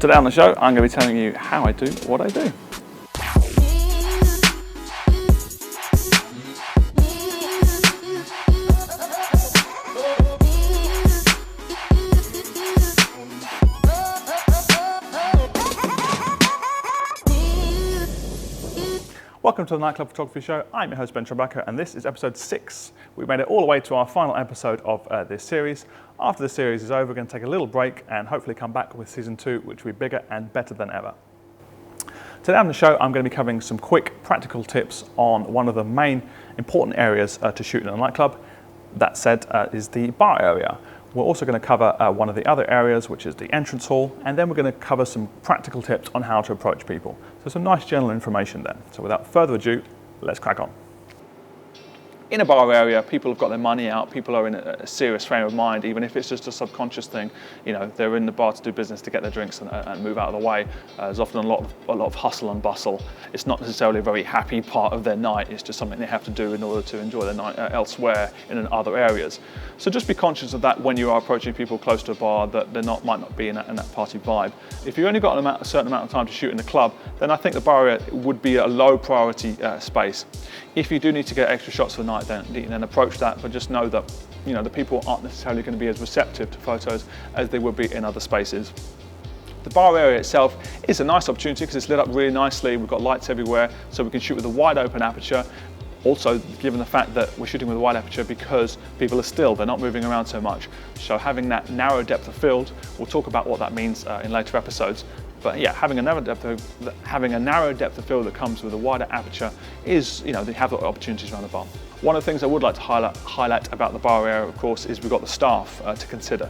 Today on the show, I'm going to be telling you how I do what I do. Welcome to the Nightclub Photography Show. I'm your host Ben Trabacco, and this is episode 6. We made it all the way to our final episode of this series. After the series is over, we're going to take a little break and hopefully come back with season 2, which will be bigger and better than ever. Today on the show, I'm going to be covering some quick practical tips on one of the main important areas to shoot in a nightclub. That said, is the bar area. We're also going to cover one of the other areas, which is the entrance hall, and then we're going to cover some practical tips on how to approach people. So some nice general information there. So without further ado, let's crack on. In a bar area, people have got their money out, people are in a serious frame of mind, even if it's just a subconscious thing. You know, they're in the bar to do business, to get their drinks and move out of the way. There's often a lot of hustle and bustle. It's not necessarily a very happy part of their night, it's just something they have to do in order to enjoy their night elsewhere in other areas. So just be conscious of that when you are approaching people close to a bar, that they might not be in that party vibe. If you've only got a certain amount of time to shoot in the club, then I think the bar area would be a low priority space. If you do need to get extra shots for the night, then approach that, but just know that the people aren't necessarily going to be as receptive to photos as they would be in other spaces. The bar area itself is a nice opportunity because it's lit up really nicely. We've got lights everywhere, so we can shoot with a wide open aperture. Also, given the fact that we're shooting with a wide aperture because people are still, they're not moving around so much. So having that narrow depth of field, we'll talk about what that means in later episodes. But yeah, having a narrow depth of field that comes with a wider aperture is, they have opportunities around the bar. One of the things I would like to highlight about the bar area, of course, is we've got the staff to consider.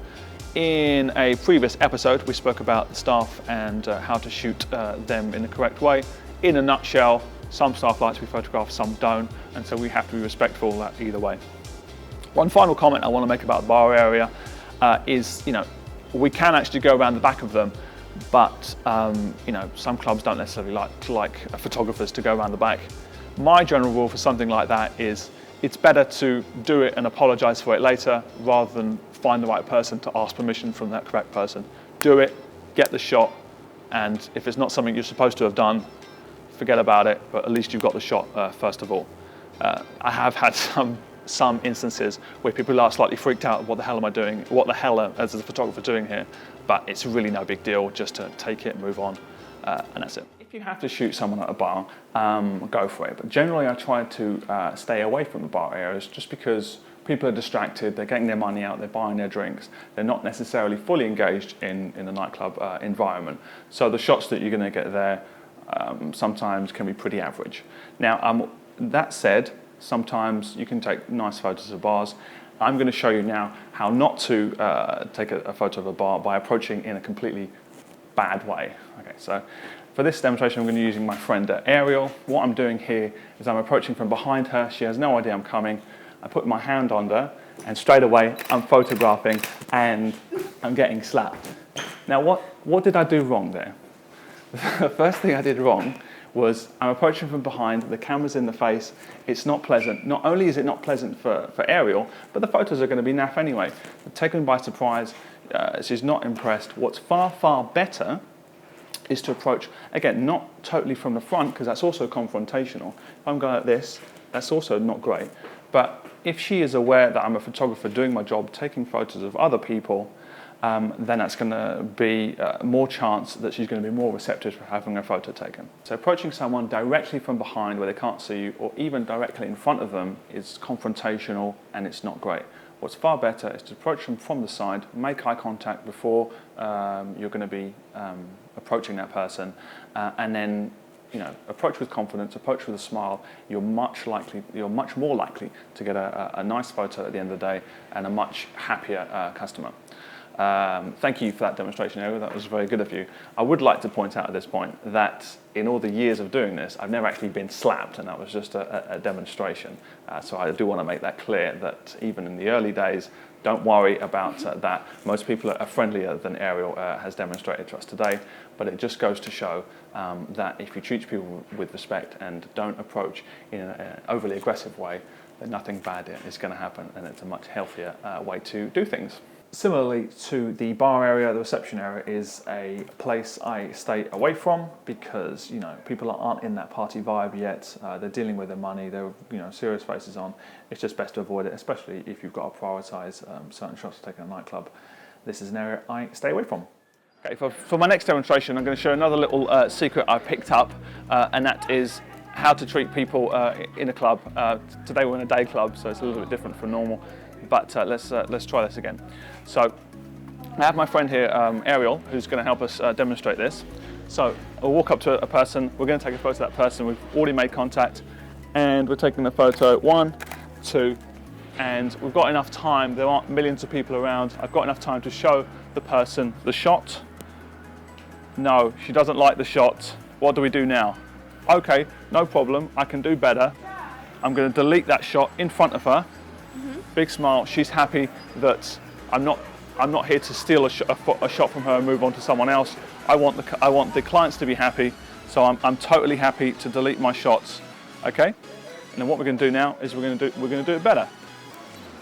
In a previous episode, we spoke about the staff and how to shoot them in the correct way. In a nutshell, some staff like to be photographed, some don't, and so we have to be respectful of that either way. One final comment I want to make about the bar area is, we can actually go around the back of them, but some clubs don't necessarily like photographers to go around the back. My general rule for something like that is it's better to do it and apologize for it later rather than find the right person to ask permission from that correct person. Do it, get the shot, and if it's not something you're supposed to have done, forget about it, but at least you've got the shot first of all. I have had some instances where people are slightly freaked out, what the hell am I doing? What the hell as a photographer doing here? But it's really no big deal, just to take it and move on, and that's it. If you have to shoot someone at a bar, go for it. But generally I try to stay away from the bar areas just because people are distracted, they're getting their money out, they're buying their drinks, they're not necessarily fully engaged in the nightclub environment. So the shots that you're going to get there sometimes can be pretty average. Now, that said, sometimes you can take nice photos of bars. I'm going to show you now how not to take a photo of a bar by approaching in a completely bad way. Okay, so for this demonstration, I'm going to be using my friend Ariel. What I'm doing here is I'm approaching from behind her. She has no idea I'm coming. I put my hand on her, and straight away I'm photographing, and I'm getting slapped. Now, what did I do wrong there? The first thing I did wrong was I'm approaching from behind, the camera's in the face, it's not pleasant. Not only is it not pleasant for Ariel, but the photos are going to be naff anyway. Taken by surprise, she's not impressed. What's far, far better is to approach, again, not totally from the front, because that's also confrontational. If I'm going like this, that's also not great. But if she is aware that I'm a photographer doing my job, taking photos of other people, then that's going to be more chance that she's going to be more receptive for having a photo taken. So approaching someone directly from behind where they can't see you, or even directly in front of them, is confrontational and it's not great. What's far better is to approach them from the side, make eye contact before you're going to be approaching that person, and then approach with confidence, approach with a smile. You're much more likely to get a nice photo at the end of the day and a much happier customer. Thank you for that demonstration, Ariel. That was very good of you. I would like to point out at this point that in all the years of doing this, I've never actually been slapped, and that was just a demonstration. So I do want to make that clear that even in the early days, don't worry about that. Most people are friendlier than Ariel has demonstrated to us today, but it just goes to show that if you treat people with respect and don't approach in an overly aggressive way, then nothing bad is going to happen, and it's a much healthier way to do things. Similarly to the bar area, the reception area is a place I stay away from because, you know, people aren't in that party vibe yet. They're dealing with their money. They're, you know, serious faces on. It's just best to avoid it, especially if you've got to prioritise certain shots to take in a nightclub. This is an area I stay away from. Okay, for my next demonstration, I'm going to show another little secret I picked up, and that is how to treat people in a club. Today we're in a day club, so it's a little bit different from normal. But let's try this again. So I have my friend here, Ariel, who's going to help us demonstrate this. So I'll walk up to a person. We're going to take a photo of that person. We've already made contact, and we're taking the photo. 1, 2, and we've got enough time. There aren't millions of people around. I've got enough time to show the person the shot. No, she doesn't like the shot. What do we do now? Okay, no problem. I can do better. I'm going to delete that shot in front of her. Big smile. She's happy that I'm not here to steal a shot from her and move on to someone else. I want the clients to be happy, so I'm totally happy to delete my shots. Okay. And then what we're going to do now is we're going to do it better.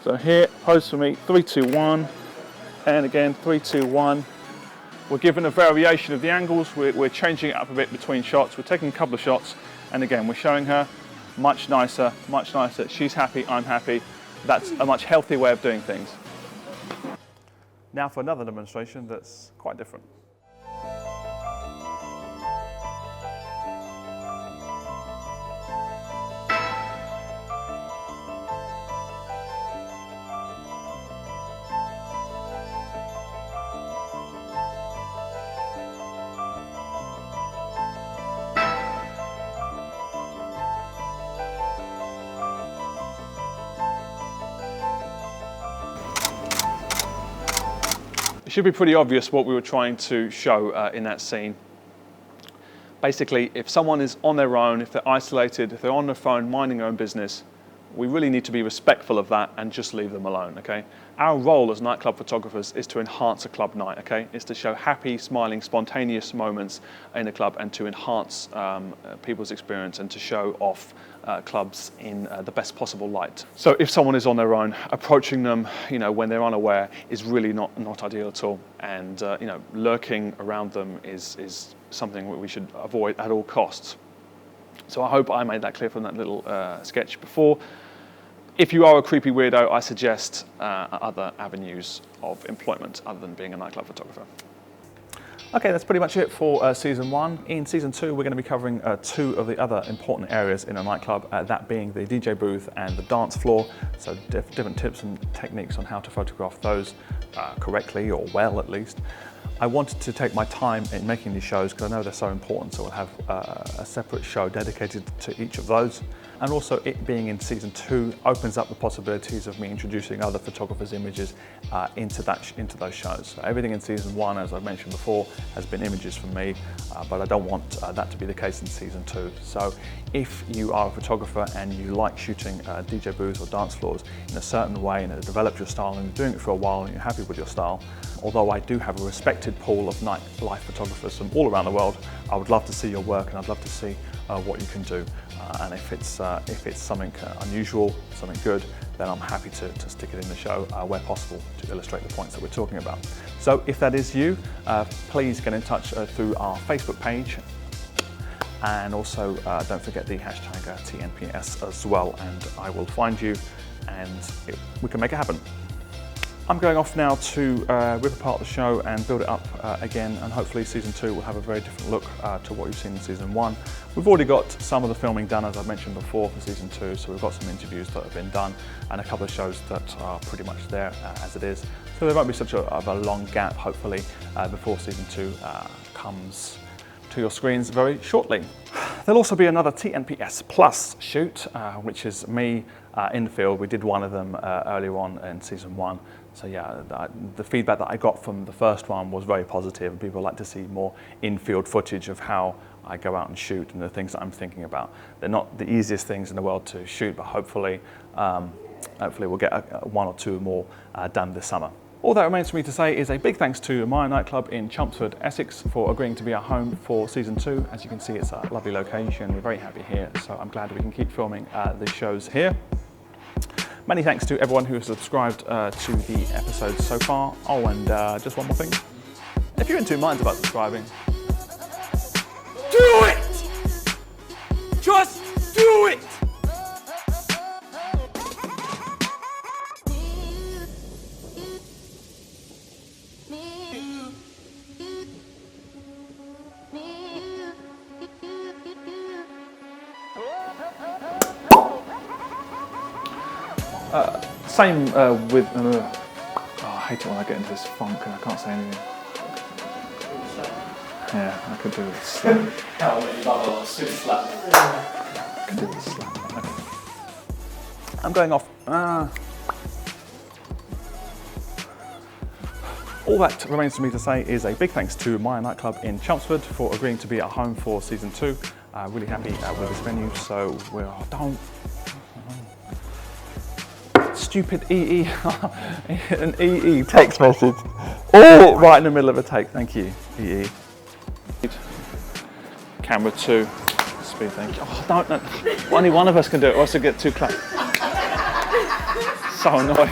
So here, pose for me. 3, 2, 1, and again 3, 2, 1. We're given a variation of the angles. We're changing it up a bit between shots. We're taking a couple of shots, and again we're showing her much nicer, much nicer. She's happy. I'm happy. That's a much healthier way of doing things. Now for another demonstration that's quite different. It should be pretty obvious what we were trying to show in that scene. Basically, if someone is on their own, if they're isolated, if they're on their phone minding their own business, we really need to be respectful of that and just leave them alone, okay? Our role as nightclub photographers is to enhance a club night, okay? It's to show happy, smiling, spontaneous moments in a club and to enhance people's experience and to show off clubs in the best possible light. So if someone is on their own, approaching them, you know, when they're unaware is really not ideal at all. And, you know, lurking around them is something that we should avoid at all costs. So I hope I made that clear from that little sketch before. If you are a creepy weirdo, I suggest other avenues of employment other than being a nightclub photographer. Okay, that's pretty much it for season 1. In season 2, we're going to be covering 2 of the other important areas in a nightclub, that being the DJ booth and the dance floor. So different tips and techniques on how to photograph those correctly, or well at least. I wanted to take my time in making these shows because I know they're so important, so we'll have a separate show dedicated to each of those. And also, it being in season 2 opens up the possibilities of me introducing other photographers' images into those shows. So everything in season 1, as I mentioned before, has been images from me, but I don't want that to be the case in season 2. So if you are a photographer and you like shooting DJ booths or dance floors in a certain way and have developed your style and you're doing it for a while and you're happy with your style, although I do have a respected pool of nightlife photographers from all around the world, I would love to see your work and I'd love to see what you can do. And if it's something unusual, something good, then I'm happy to stick it in the show where possible to illustrate the points that we're talking about. So if that is you, please get in touch through our Facebook page. And also don't forget the hashtag TNPS as well, and I will find you and we can make it happen. I'm going off now to rip apart the show and build it up again, and hopefully season 2 will have a very different look to what you've seen in season 1. We've already got some of the filming done, as I mentioned before, for season 2, so we've got some interviews that have been done and a couple of shows that are pretty much there as it is. So there won't be such a long gap, hopefully, before season 2 comes to your screens very shortly. There'll also be another TNPS Plus shoot, which is me in the field. We did one of them earlier on in season 1. So yeah, the feedback that I got from the first one was very positive, and people like to see more in-field footage of how I go out and shoot and the things that I'm thinking about. They're not the easiest things in the world to shoot, but hopefully we'll get 1 or 2 more done this summer. All that remains for me to say is a big thanks to my nightclub in Chelmsford, Essex, for agreeing to be our home for season 2. As you can see, it's a lovely location. We're very happy here, so I'm glad we can keep filming the shows here. Many thanks to everyone who has subscribed to the episodes so far. Oh, and just one more thing. If you're in two minds about subscribing, do it! Just do it! Same with, oh, I hate it when I get into this funk and I can't say anything. Yeah, I could do with a slap. I could do with a slap. Okay. I'm going off. All that remains for me to say is a big thanks to my nightclub in Chelmsford for agreeing to be at home for season 2. Really happy with this venue, so stupid EE, an EE text message, all right in the middle of a take. Thank you, EE. Camera 2, speed, thank you. Oh, don't, only one of us can do it, or else I get too close. So annoying.